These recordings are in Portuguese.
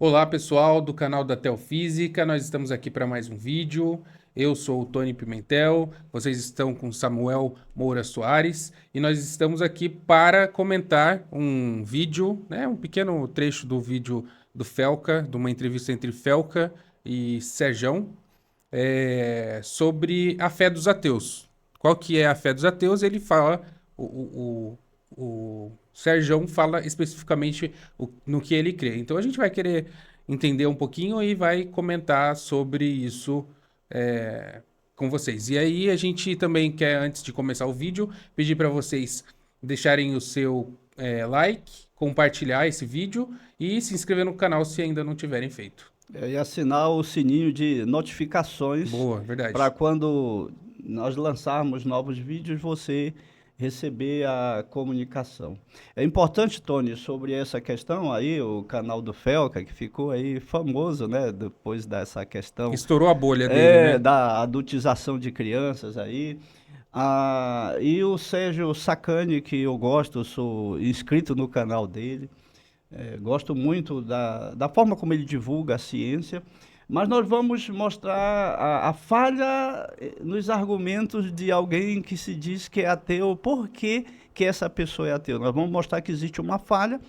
Olá pessoal do canal da Teofísica, nós estamos aqui para mais um vídeo. Eu sou o Tony Pimentel, vocês estão com Samuel Moura Soares e nós estamos aqui para comentar um vídeo, um pequeno trecho do vídeo do Felca, de uma entrevista entre Felca e Serjão, sobre a fé dos ateus. Qual que é a fé dos ateus? Ele fala, o Serjão fala especificamente no que ele crê. Então a gente vai querer entender um pouquinho e vai comentar sobre isso com vocês. E aí a gente também quer, antes de começar o vídeo, pedir para vocês deixarem o seu like, compartilhar esse vídeo e se inscrever no canal se ainda não tiverem feito. E assinar o sininho de notificações. Boa, verdade. Para quando nós lançarmos novos vídeos, você receber a comunicação. É importante, Tony, sobre essa questão aí, o canal do Felca, que ficou aí famoso, né, depois dessa questão. Estourou a bolha dele, né? Da adultização de crianças aí. E o Sérgio Sacani, que eu gosto, sou inscrito no canal dele. Gosto muito da forma como ele divulga a ciência, mas nós vamos mostrar a falha nos argumentos de alguém que se diz que é ateu. Por que essa pessoa é ateu? Nós vamos mostrar que existe uma falha,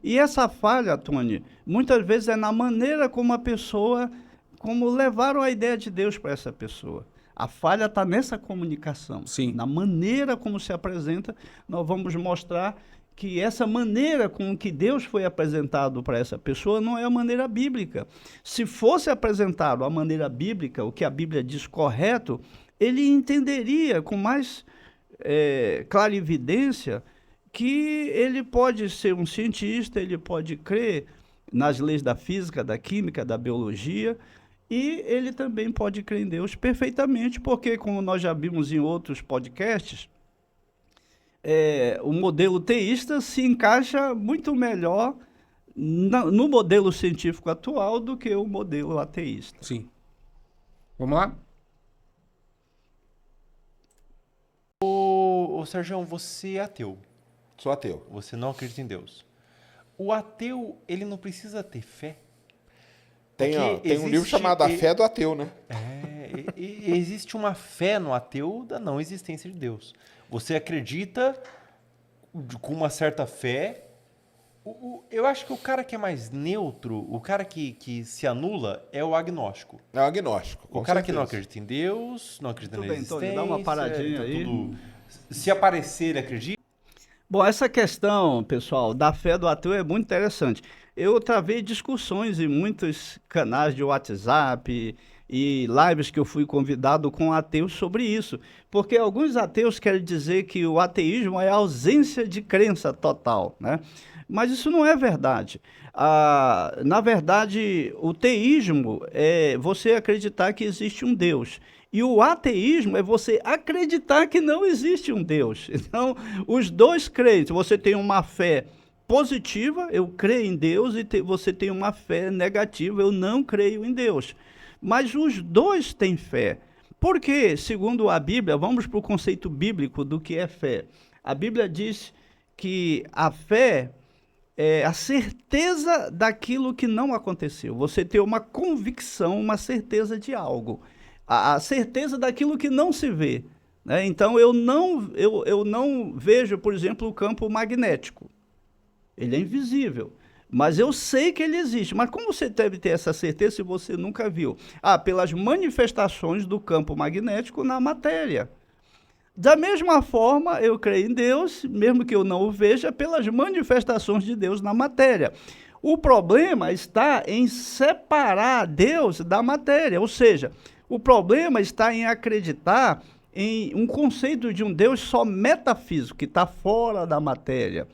e essa falha, Tony, muitas vezes é na maneira como a pessoa, como levaram a ideia de Deus para essa pessoa. A falha está nessa comunicação. Sim. Na maneira como se apresenta. Nós vamos mostrar que essa maneira com que Deus foi apresentado para essa pessoa não é a maneira bíblica. Se fosse apresentado a maneira bíblica, o que a Bíblia diz correto, ele entenderia com mais clarividência que ele pode ser um cientista, ele pode crer nas leis da física, da química, da biologia, e ele também pode crer em Deus perfeitamente, porque, como nós já vimos em outros podcasts, o modelo teísta se encaixa muito melhor no modelo científico atual do que o modelo ateísta. Sim. Vamos lá? Ô Sérgio, você é ateu. Sou ateu. Você não acredita em Deus. O ateu, ele não precisa ter fé? Tem um livro chamado A Fé do Ateu, né? Existe uma fé no ateu da não existência de Deus. Você acredita com uma certa fé. Eu acho que o cara que é mais neutro, o cara que se anula, é o agnóstico. É o agnóstico. O cara que não acredita em Deus, não acredita na existência. Tony, dá uma paradinha aí. Se aparecer, ele acredita. Bom, essa questão, pessoal, da fé do ateu é muito interessante. Eu travei discussões em muitos canais de WhatsApp e lives que eu fui convidado com ateus sobre isso. Porque alguns ateus querem dizer que o ateísmo é a ausência de crença total, né? Mas isso não é verdade. Na verdade, o teísmo é você acreditar que existe um Deus. E o ateísmo é você acreditar que não existe um Deus. Então, os dois creem. Você tem uma fé positiva, eu creio em Deus, e você tem uma fé negativa, eu não creio em Deus. Mas os dois têm fé. Porque, segundo a Bíblia, vamos para o conceito bíblico do que é fé. A Bíblia diz que a fé é a certeza daquilo que não aconteceu. Você tem uma convicção, uma certeza de algo. A certeza daquilo que não se vê, né? Então, eu não vejo, por exemplo, o campo magnético. Ele é invisível, mas eu sei que ele existe. Mas como você deve ter essa certeza se você nunca viu? Pelas manifestações do campo magnético na matéria. Da mesma forma, eu creio em Deus, mesmo que eu não o veja, pelas manifestações de Deus na matéria. O problema está em separar Deus da matéria, ou seja, o problema está em acreditar em um conceito de um Deus só metafísico, que está fora da matéria.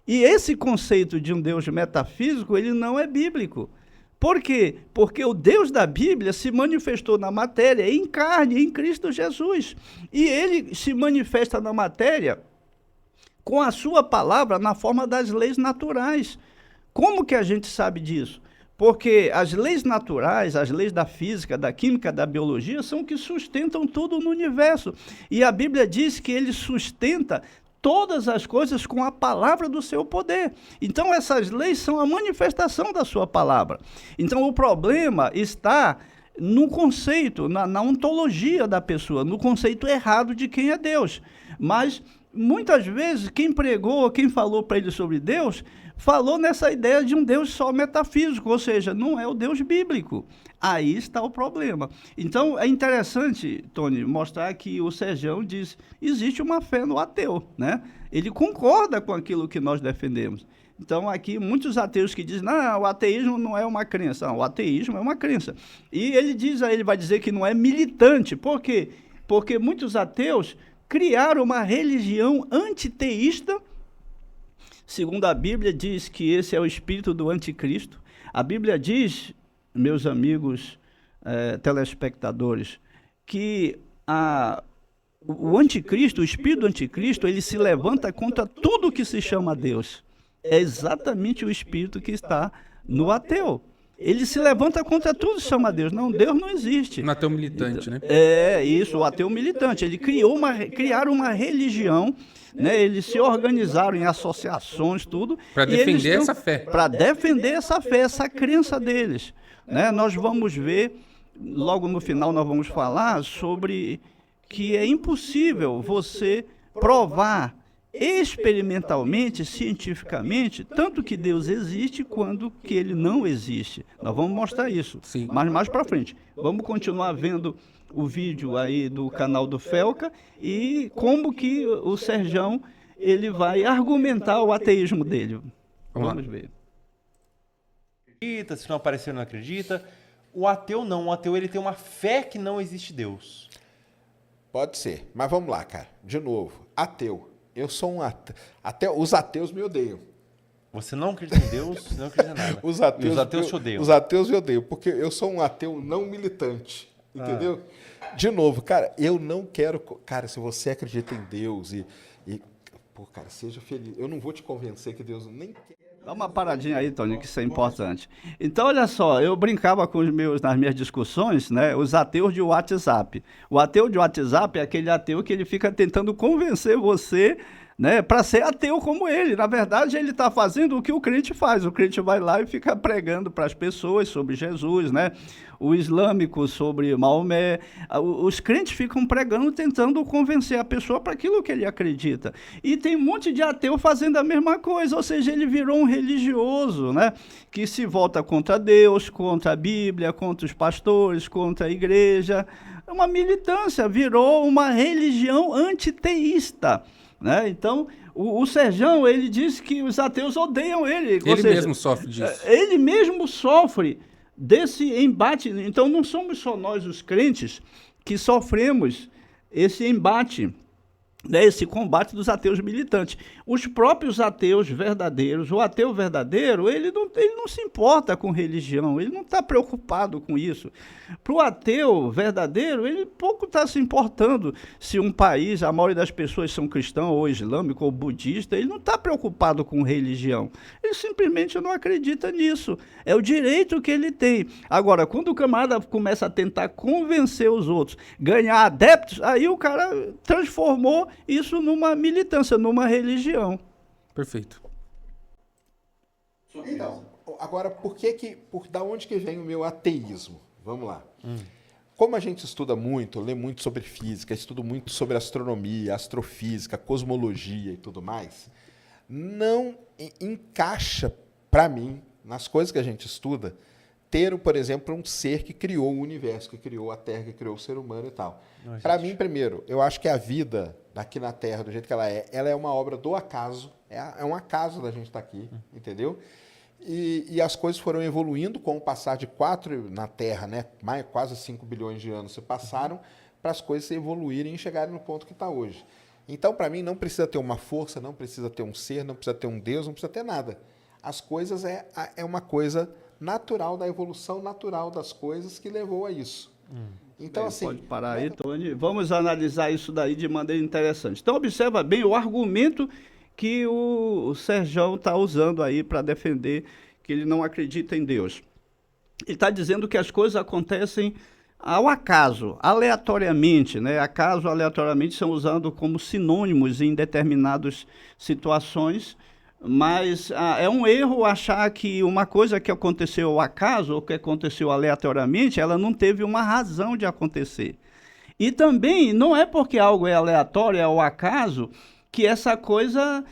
E esse conceito de um Deus metafísico, ele não é bíblico. Por quê? Porque o Deus da Bíblia se manifestou na matéria em carne, em Cristo Jesus. E ele se manifesta na matéria com a sua palavra na forma das leis naturais. Como que a gente sabe disso? Porque as leis naturais, as leis da física, da química, da biologia, são que sustentam tudo no universo. E a Bíblia diz que ele sustenta todas as coisas com a palavra do seu poder. Então, essas leis são a manifestação da sua palavra. Então, o problema está no conceito, na ontologia da pessoa, no conceito errado de quem é Deus. Mas, muitas vezes, quem pregou, quem falou para ele sobre Deus, falou nessa ideia de um Deus só metafísico, ou seja, não é o Deus bíblico. Aí está o problema. Então, é interessante, Tony, mostrar que o Serjão diz, existe uma fé no ateu, né? Ele concorda com aquilo que nós defendemos. Então, aqui, muitos ateus que dizem, não, o ateísmo não é uma crença. Não, o ateísmo é uma crença. E ele vai dizer que não é militante. Por quê? Porque muitos ateus criaram uma religião antiteísta. Segundo a Bíblia, diz que esse é o espírito do anticristo. A Bíblia diz, meus amigos telespectadores, que o anticristo, o espírito do anticristo, ele se levanta contra tudo que se chama Deus. É exatamente o espírito que está no ateu. Ele se levanta contra tudo que se chama Deus. Não, Deus não existe. Um ateu militante, né? É isso, o ateu militante. Ele criaram uma religião, né? Eles se organizaram em associações, tudo. Para defender essa fé. Para defender essa fé, essa crença deles. Né? Nós vamos ver, logo no final nós vamos falar sobre que é impossível você provar experimentalmente, cientificamente, tanto que Deus existe quanto que ele não existe. Nós vamos mostrar isso, Sim. Mas mais para frente. Vamos continuar vendo o vídeo aí do canal do Felca e como que o Serjão ele vai argumentar o ateísmo dele. Vamos ver. Acredita, se não aparecer, não acredita. O ateu não. O ateu ele tem uma fé que não existe Deus. Pode ser. Mas vamos lá, cara. De novo. Ateu. Eu sou um ateu. Até os ateus me odeiam. Você não acredita em Deus, você não acredita em nada. Os ateus te odeiam. Os ateus me odeiam, porque eu sou um ateu não militante. Entendeu? De novo, cara, eu não quero... Cara, se você acredita em Deus pô, cara, seja feliz. Eu não vou te convencer que Deus nem quer. Dá uma paradinha aí, Tony, que isso é importante. Então, olha só, eu brincava nas minhas discussões, né, os ateus de WhatsApp. O ateu de WhatsApp é aquele ateu que ele fica tentando convencer você, né, para ser ateu como ele. Na verdade, ele está fazendo o que o crente faz. O crente vai lá e fica pregando para as pessoas sobre Jesus, né? O islâmico sobre Maomé. Os crentes ficam pregando, tentando convencer a pessoa para aquilo que ele acredita. E tem um monte de ateu fazendo a mesma coisa, ou seja, ele virou um religioso, né? Que se volta contra Deus, contra a Bíblia, contra os pastores, contra a igreja. É uma militância, virou uma religião antiteísta. Né? Então, o Serjão, ele diz que os ateus odeiam ele. Ele mesmo sofre disso. Ele mesmo sofre desse embate. Então, não somos só nós, os crentes, que sofremos esse embate, né, esse combate dos ateus militantes. Os próprios ateus verdadeiros, o ateu verdadeiro, ele não se importa com religião, ele não está preocupado com isso. Para o ateu verdadeiro, ele pouco está se importando se um país, a maioria das pessoas são cristãos, ou islâmico, ou budista, ele não está preocupado com religião. Ele simplesmente não acredita nisso. É o direito que ele tem. Agora, quando o camarada começa a tentar convencer os outros, ganhar adeptos, aí o cara transformou isso numa militância, numa religião. Perfeito. Então, agora, da onde que vem o meu ateísmo? Vamos lá. Como a gente estuda muito, lê muito sobre física, estuda muito sobre astronomia, astrofísica, cosmologia e tudo mais, não encaixa, para mim, nas coisas que a gente estuda, ter, por exemplo, um ser que criou o universo, que criou a Terra, que criou o ser humano e tal. Para mim, primeiro, eu acho que a vida aqui na Terra, do jeito que ela é uma obra do acaso, é um acaso da gente estar aqui, entendeu? E as coisas foram evoluindo com o passar de na Terra, né, quase 5 bilhões de anos se passaram para as coisas se evoluírem e chegarem no ponto que está hoje. Então, para mim, não precisa ter uma força, não precisa ter um ser, não precisa ter um Deus, não precisa ter nada. As coisas é uma coisa natural, da evolução natural das coisas que levou a isso. Então, assim... Pode parar aí, Tony. Vamos analisar isso daí de maneira interessante. Então, observa bem o argumento que o Serjão está usando aí para defender que ele não acredita em Deus. Ele está dizendo que as coisas acontecem ao acaso, aleatoriamente, né? Acaso, aleatoriamente, são usados como sinônimos em determinadas situações, mas é um erro achar que uma coisa que aconteceu ao acaso ou que aconteceu aleatoriamente, ela não teve uma razão de acontecer. E também não é porque algo é aleatório, é ao acaso, que essa coisa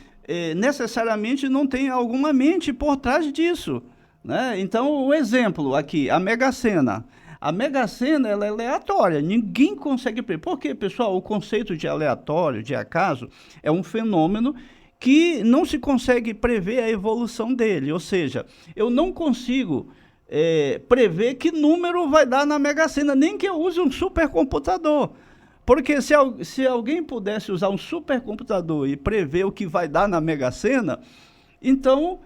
necessariamente não tem alguma mente por trás disso, né? Então, um exemplo aqui, a Mega Sena. A Mega Sena, ela é aleatória, ninguém consegue prever. Por quê, pessoal? O conceito de aleatório, de acaso, é um fenômeno que não se consegue prever a evolução dele. Ou seja, eu não consigo prever que número vai dar na Mega Sena, nem que eu use um supercomputador. Porque se alguém pudesse usar um supercomputador e prever o que vai dar na Mega Sena, então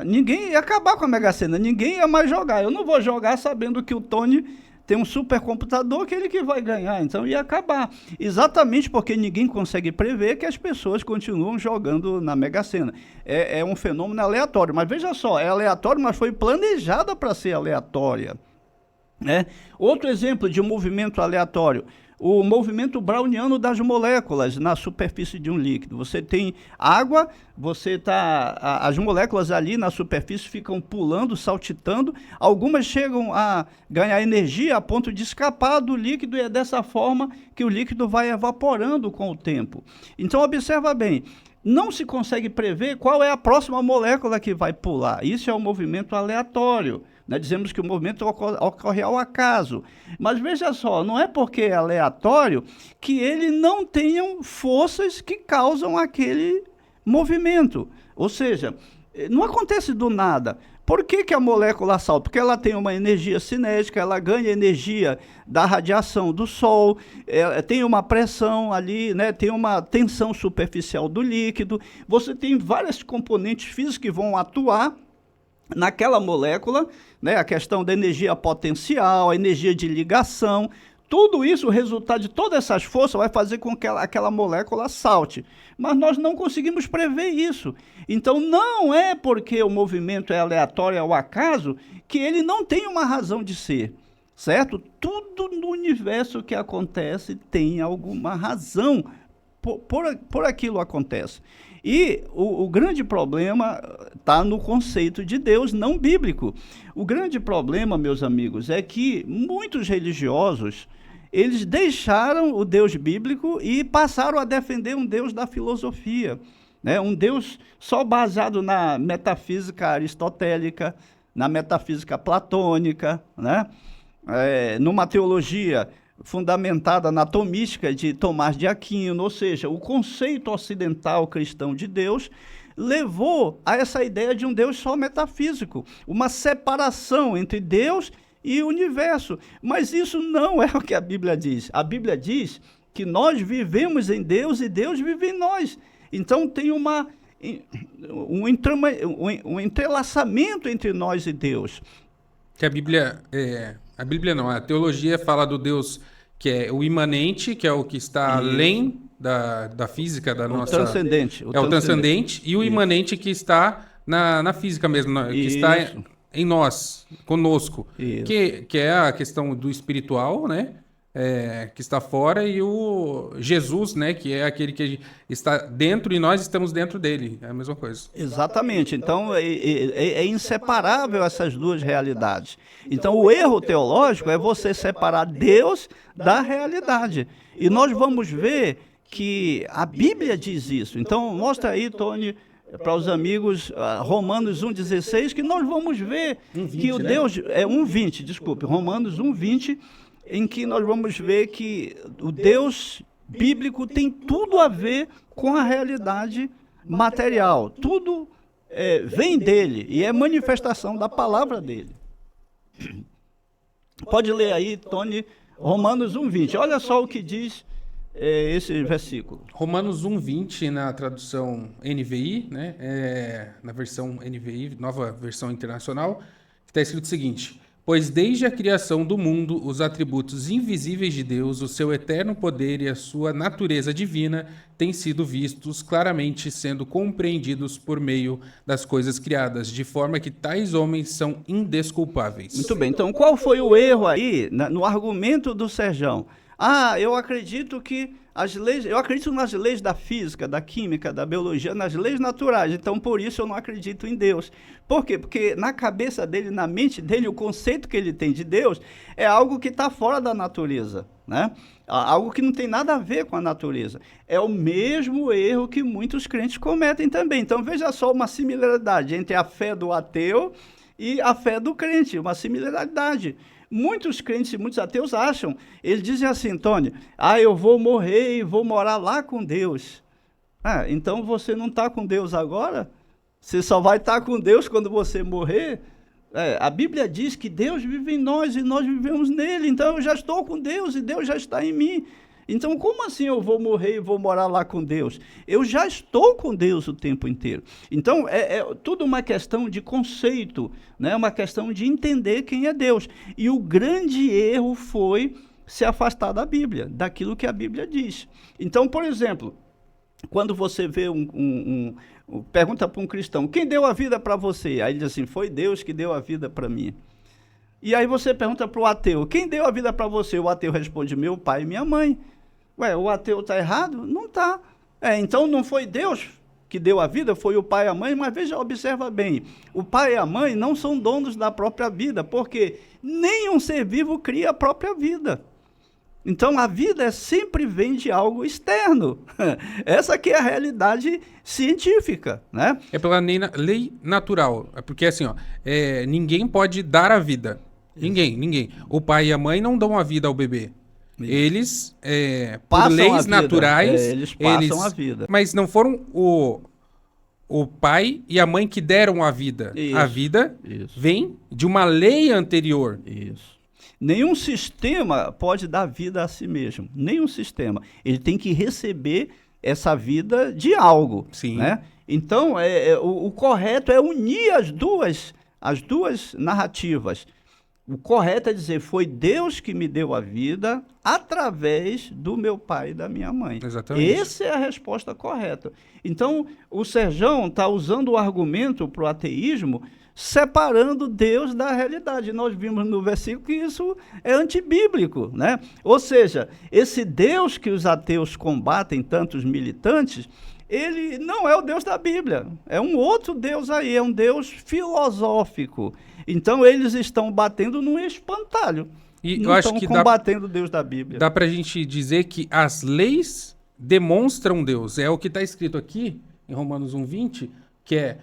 ninguém ia acabar com a Mega Sena, ninguém ia mais jogar. Eu não vou jogar sabendo que o Tony tem um supercomputador, que ele que vai ganhar, então ia acabar. Exatamente porque ninguém consegue prever que as pessoas continuam jogando na Mega Sena. É um fenômeno aleatório, mas veja só, é aleatório, mas foi planejada para ser aleatória. Outro exemplo de movimento aleatório, o movimento browniano das moléculas na superfície de um líquido. Você tem água, as moléculas ali na superfície ficam pulando, saltitando, algumas chegam a ganhar energia a ponto de escapar do líquido, e é dessa forma que o líquido vai evaporando com o tempo. Então, observa bem, não se consegue prever qual é a próxima molécula que vai pular. Isso é um movimento aleatório. Nós dizemos que o movimento ocorre ao acaso. Mas veja só, não é porque é aleatório que ele não tenha forças que causam aquele movimento. Ou seja, não acontece do nada. Por que a molécula salta? Porque ela tem uma energia cinética, ela ganha energia da radiação do Sol, tem uma pressão ali, né, tem uma tensão superficial do líquido. Você tem vários componentes físicos que vão atuar naquela molécula, né, a questão da energia potencial, a energia de ligação, tudo isso, o resultado de todas essas forças vai fazer com que aquela molécula salte. Mas nós não conseguimos prever isso. Então, não é porque o movimento é aleatório ao acaso que ele não tem uma razão de ser, certo? Tudo no universo que acontece tem alguma razão, por aquilo acontece. E o grande problema está no conceito de Deus não bíblico. O grande problema, meus amigos, é que muitos religiosos, eles deixaram o Deus bíblico e passaram a defender um Deus da filosofia, né? Um Deus só baseado na metafísica aristotélica, na metafísica platônica, né? Numa teologia fundamentada na tomística de Tomás de Aquino, ou seja, o conceito ocidental cristão de Deus levou a essa ideia de um Deus só metafísico, uma separação entre Deus e o universo. Mas isso não é o que a Bíblia diz. A Bíblia diz que nós vivemos em Deus e Deus vive em nós. Então tem um entrelaçamento entre nós e Deus. Que a Bíblia não, a teologia fala do Deus que é o imanente, que é o que está além da física da nossa... Transcendente. O transcendente. E o imanente que está na física mesmo, que está em nós, conosco. Que é a questão do espiritual, né? Que está fora, e o Jesus, né? Que é aquele que está dentro e nós estamos dentro dele. É a mesma coisa. Exatamente. Então, é inseparável essas duas realidades. Então, o erro teológico é você separar Deus da realidade. E nós vamos ver que a Bíblia diz isso. Então, mostra aí, Tony, para os amigos, Romanos 1,16, que nós vamos ver 1:20, que o Deus... 1:20, desculpe. Romanos 1:20, em que nós vamos ver que o Deus bíblico tem tudo a ver com a realidade material. Tudo vem dele e é manifestação da palavra dele. Pode ler aí, Tony, Romanos 1:20. Olha só o que diz esse versículo. Romanos 1:20, na tradução NVI, né? Na versão NVI, nova versão internacional, está escrito o seguinte: Pois desde a criação do mundo, os atributos invisíveis de Deus, o seu eterno poder e a sua natureza divina têm sido vistos claramente, sendo compreendidos por meio das coisas criadas, de forma que tais homens são indesculpáveis. Muito bem, então qual foi o erro aí no argumento do Serjão? Eu acredito que eu acredito nas leis da física, da química, da biologia, nas leis naturais, então por isso eu não acredito em Deus. Por quê? Porque na cabeça dele, na mente dele, o conceito que ele tem de Deus é algo que está fora da natureza, né? Algo que não tem nada a ver com a natureza. É o mesmo erro que muitos crentes cometem também. Então veja só uma similaridade entre a fé do ateu e a fé do crente, uma similaridade. Muitos crentes e muitos ateus acham, eles dizem assim, Tony, eu vou morrer e vou morar lá com Deus. Então você não está com Deus agora? Você só vai estar com Deus quando você morrer? A Bíblia diz que Deus vive em nós e nós vivemos nele, então eu já estou com Deus e Deus já está em mim. Então, como assim eu vou morrer e vou morar lá com Deus? Eu já estou com Deus o tempo inteiro. Então, é tudo uma questão de conceito, né? Uma questão de entender quem é Deus. E o grande erro foi se afastar da Bíblia, daquilo que a Bíblia diz. Então, por exemplo, quando você vê pergunta para um cristão, quem deu a vida para você? Aí ele diz assim, foi Deus que deu a vida para mim. E aí você pergunta para o ateu, quem deu a vida para você? O ateu responde, meu pai e minha mãe. O ateu está errado? Não está. Então não foi Deus que deu a vida, foi o pai e a mãe, mas veja, observa bem, o pai e a mãe não são donos da própria vida, porque nenhum ser vivo cria a própria vida. Então a vida sempre vem de algo externo. Essa aqui é a realidade científica, né? É pela lei natural. É porque assim, ninguém pode dar a vida. Ninguém. O pai e a mãe não dão a vida ao bebê. Isso. Eles, por leis naturais, eles passam a vida. Mas não foram o pai e a mãe que deram a vida. Isso. A vida vem de uma lei anterior. Isso. Nenhum sistema pode dar vida a si mesmo. Nenhum sistema. Ele tem que receber essa vida de algo. Sim. Né? Então, o correto é unir as duas narrativas. O correto é dizer, foi Deus que me deu a vida através do meu pai e da minha mãe. Exatamente. Essa é a resposta correta. Então, o Serjão está usando o argumento para o ateísmo, separando Deus da realidade. Nós vimos no versículo que isso é antibíblico, né? Ou seja, esse Deus que os ateus combatem, tantos militantes, ele não é o Deus da Bíblia. É um outro Deus aí, é um Deus filosófico. Então, eles estão batendo num espantalho. E não eu acho estão que combatendo o Deus da Bíblia. Dá pra gente dizer que as leis demonstram Deus. É o que está escrito aqui, em Romanos 1:20, que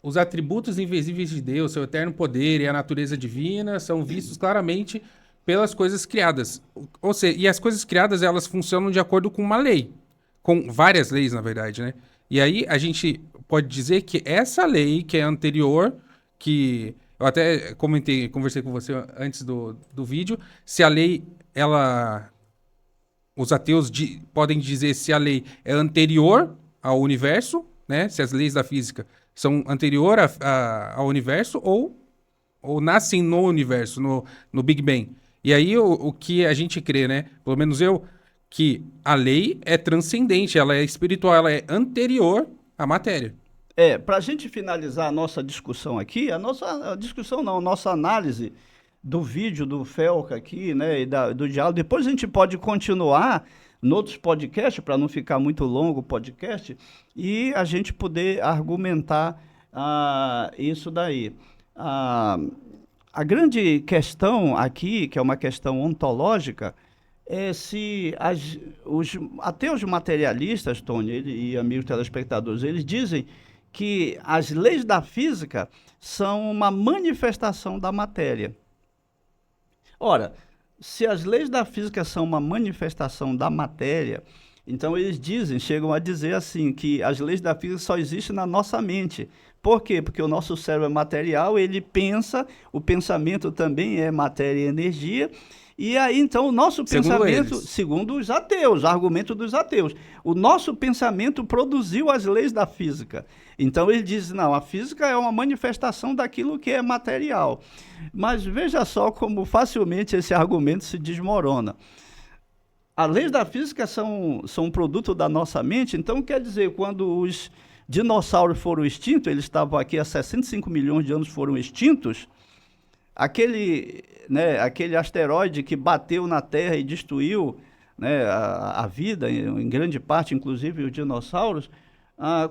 os atributos invisíveis de Deus, seu eterno poder e a natureza divina são vistos claramente pelas coisas criadas. Ou seja, e as coisas criadas, elas funcionam de acordo com uma lei. Com várias leis, na verdade, né? E aí a gente pode dizer que essa lei, que é anterior, que eu até conversei com você antes do vídeo, se a lei, os ateus podem dizer se a lei é anterior ao universo, né? Se as leis da física são anterior ao universo ou nascem no universo, no Big Bang. E aí o que a gente crê, né? Pelo menos eu, que a lei é transcendente, ela é espiritual, ela é anterior à matéria. Para a gente finalizar a nossa discussão aqui, a nossa análise do vídeo do Felca aqui, né, e do diálogo, depois a gente pode continuar em outros podcasts, para não ficar muito longo o podcast, e a gente poder argumentar isso daí. A grande questão aqui, que é uma questão ontológica, é se os ateus materialistas, Tony, e amigos telespectadores, eles dizem que as leis da física são uma manifestação da matéria. Ora, se as leis da física são uma manifestação da matéria, então eles chegam a dizer assim, que as leis da física só existem na nossa mente, Por quê? Porque o nosso cérebro é material, ele pensa, o pensamento também é matéria e energia, e aí então o nosso pensamento, segundo os ateus, argumento dos ateus, o nosso pensamento produziu as leis da física. Então ele diz, não, a física é uma manifestação daquilo que é material. Mas veja só como facilmente esse argumento se desmorona. As leis da física são um produto da nossa mente, então quer dizer, quando os dinossauros foram extintos, eles estavam aqui há 65 milhões de anos, foram extintos, aquele asteroide que bateu na Terra e destruiu, né, a vida, em grande parte, inclusive os dinossauros,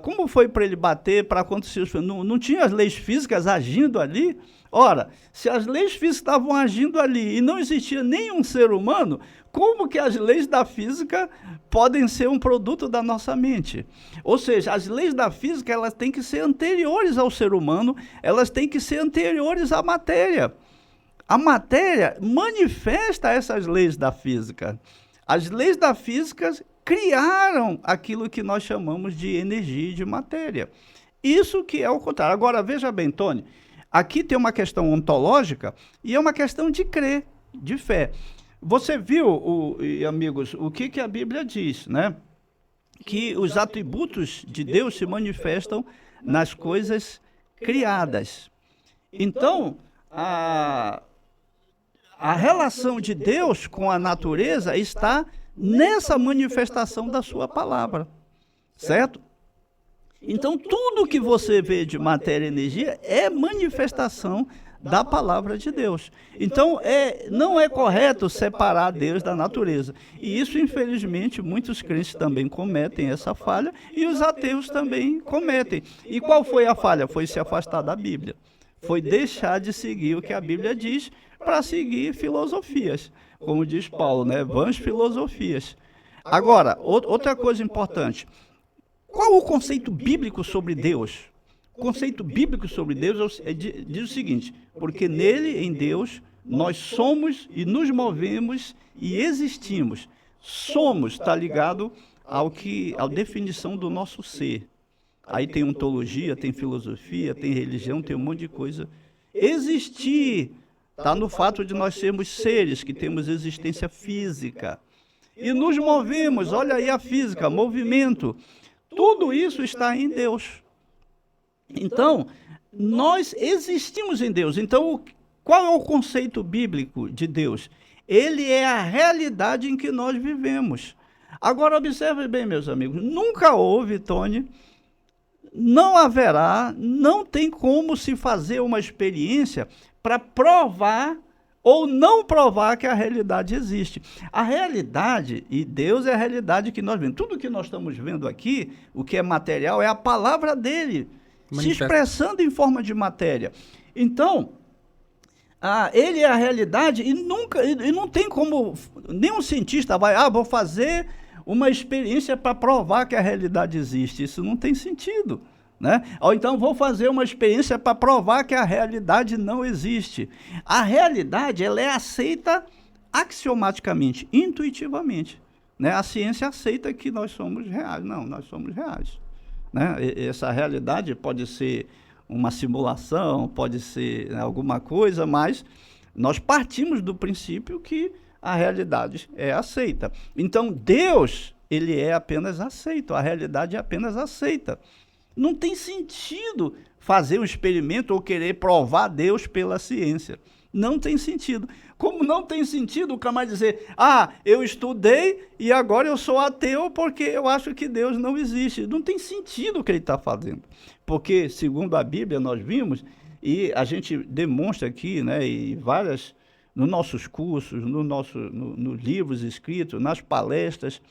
como foi para ele bater, para acontecer? Não tinha as leis físicas agindo ali? Ora, se as leis físicas estavam agindo ali e não existia nenhum ser humano, como que as leis da física podem ser um produto da nossa mente? Ou seja, as leis da física, elas têm que ser anteriores ao ser humano, elas têm que ser anteriores à matéria. A matéria manifesta essas leis da física. As leis da física criaram aquilo que nós chamamos de energia e de matéria. Isso que é o contrário. Agora, veja bem, Tony, aqui tem uma questão ontológica e é uma questão de crer, de fé. Você viu, amigos, o que a Bíblia diz, né? Que os atributos de Deus se manifestam nas coisas criadas. Então, a relação de Deus com a natureza está nessa manifestação da sua palavra, certo? Então, tudo que você vê de matéria e energia é manifestação da palavra de Deus. Então, não é correto separar Deus da natureza. E isso, infelizmente, muitos crentes também cometem essa falha e os ateus também cometem. E qual foi a falha? Foi se afastar da Bíblia. Foi deixar de seguir o que a Bíblia diz para seguir filosofias. Como diz Paulo, né? Vãs filosofias. Agora, outra coisa importante. Qual o conceito bíblico sobre Deus? O conceito bíblico sobre Deus diz o seguinte: porque nele, em Deus, nós somos e nos movemos e existimos. Somos está ligado à definição do nosso ser. Aí tem ontologia, tem filosofia, tem religião, tem um monte de coisa. Existir está no fato de nós sermos seres que temos existência física. E nos movemos, olha aí a física, movimento. Tudo isso está em Deus. Então, nós existimos em Deus. Então, qual é o conceito bíblico de Deus? Ele é a realidade em que nós vivemos. Agora, observe bem, meus amigos, nunca houve, Tony, não haverá, não tem como se fazer uma experiência para provar ou não provar que a realidade existe. A realidade, e Deus é a realidade que nós vemos. Tudo que nós estamos vendo aqui, o que é material, é a palavra dele, se expressando em forma de matéria. Então, ele é a realidade e não tem como, nenhum cientista vai, vou fazer uma experiência para provar que a realidade existe. Isso não tem sentido, né? Ou então vou fazer uma experiência para provar que a realidade não existe. A realidade, ela é aceita axiomaticamente, intuitivamente, né? A ciência aceita que nós somos reais. Não, nós somos reais, né? Essa realidade pode ser uma simulação, pode ser, né, alguma coisa, mas nós partimos do princípio que a realidade é aceita. Então, Deus, ele é apenas aceito, a realidade é apenas aceita. Não tem sentido fazer um experimento ou querer provar Deus pela ciência. Não tem sentido. Como não tem sentido o camarada dizer, eu estudei e agora eu sou ateu porque eu acho que Deus não existe. Não tem sentido o que ele está fazendo. Porque, segundo a Bíblia, nós vimos, e a gente demonstra aqui, né, e várias, nos nossos cursos, nos livros escritos, nas palestras,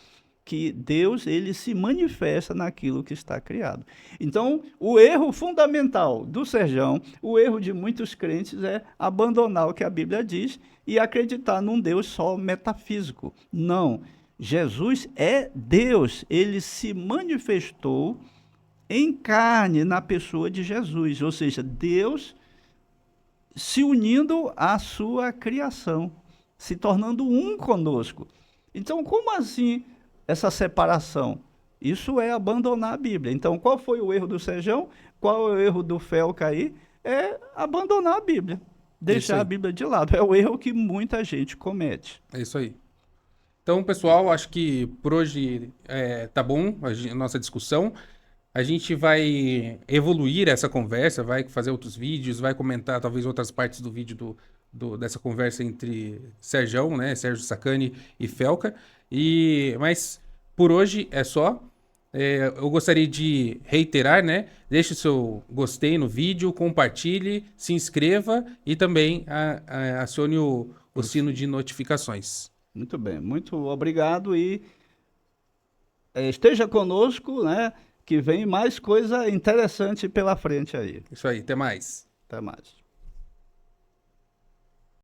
que Deus, ele se manifesta naquilo que está criado. Então, o erro fundamental do Serjão, o erro de muitos crentes é abandonar o que a Bíblia diz e acreditar num Deus só metafísico. Não, Jesus é Deus, ele se manifestou em carne na pessoa de Jesus, ou seja, Deus se unindo à sua criação, se tornando um conosco. Então, como assim essa separação? Isso é abandonar a Bíblia. Então, qual foi o erro do Serjão? qual é o erro do Felca aí? É abandonar a Bíblia, deixar aí. a Bíblia de lado. É o erro que muita gente comete. É isso aí. Então, pessoal, acho que por hoje tá bom a nossa discussão. A gente vai evoluir essa conversa, vai fazer outros vídeos, vai comentar talvez outras partes do vídeo dessa conversa entre Serjão, né, Sérgio Sacani e Felca. Mas por hoje é só. Eu gostaria de reiterar, né? Deixe o seu gostei no vídeo, compartilhe, se inscreva e também acione o sino de notificações. Muito bem, muito obrigado e esteja conosco, né? Que vem mais coisa interessante pela frente aí. Isso aí, até mais. Até mais.